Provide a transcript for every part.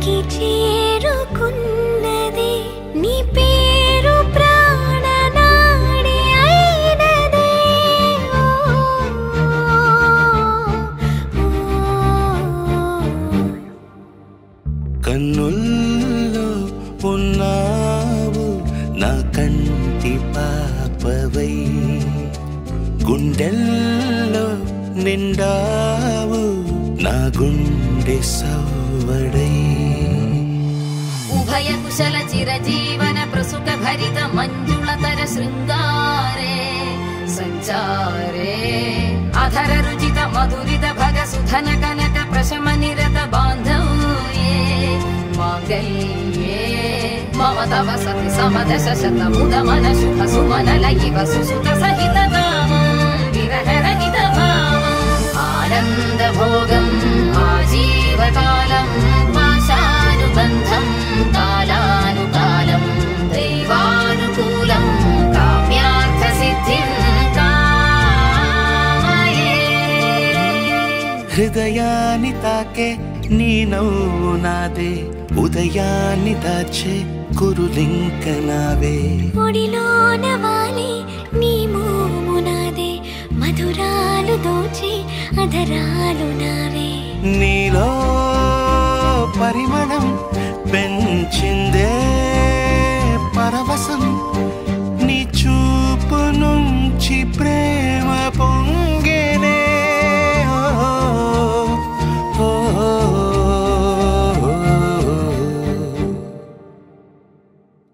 తాకి చేరుకున్నది నీ పేరు ప్రాణనాడి అయినదే కన్నుల్లో ఉన్నావు నా కంటి పాపవై గుండెల్లో నిండావు నా గుండె సవ్వడై ఉభయ కుశల చిరజీవన ప్రసుక భరిత మంజుళతర శృంగారే సంచారే అధర రుచిత మధురిత భగ సుధన కనక ప్రశమ నిరత బాంధవ్యే మాంగళ్యే మమ తవ సతి సమదశ శతముద మన శుభ సుమనల ఇవ సుసుత సహిత కామం విరహరహిత భావం ఆనంద భోగం ఆజీవకాలం పాశానుబంధం కాలానుకాలం దైవానుకూలం కామ్యార్థ సిద్ధిం కామయే హృదయాన్ని తాకే నీ నవ్వు నాదే ఉదయాన్ని దాచే కురులింక నావే ఒడిలోన వాలి నీ మోము నాదే మధురాలు దోచి అధరాలు నావే నీలో పరిమళం పెంచిందే పరవశం నీ చూపు నుంచి ప్రేమ పొంగేనే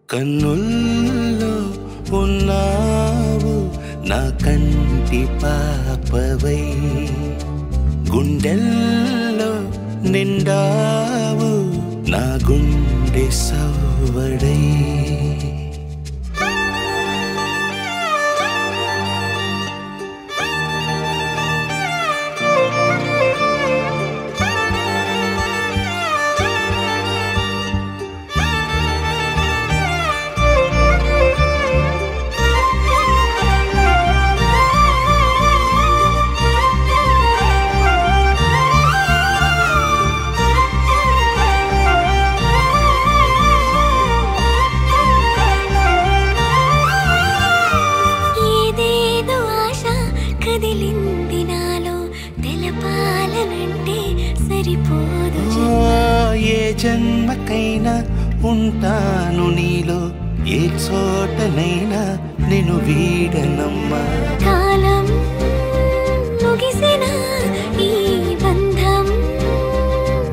కన్నుల్లో ఉన్నావు నా కంటి పాపవై గుండెల్లో నిండావు నా గుండె సవ్వడై ఏ జన్మకైనా ఉంటాను నీలో ఏ చోటనైనా నిన్ను వీడనమ్మా కాలం ముగిసిన ఈ బంధం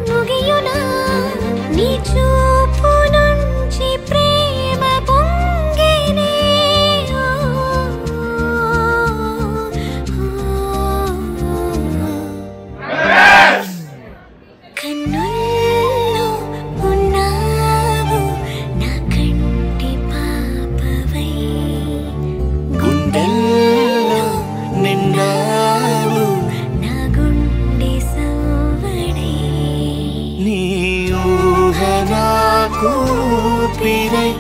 ముగియునా నీ చూపు నుంచి ప్రేమ పొంగేనే కన్నుల్లో ఉన్నావు నా కంటి పాపవై గుండెల్లో నిండావు నా గుండె సవ్వడై నీ ఊహ నాకు ఊపిరై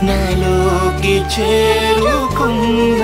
నాలోకి చేరుకున్న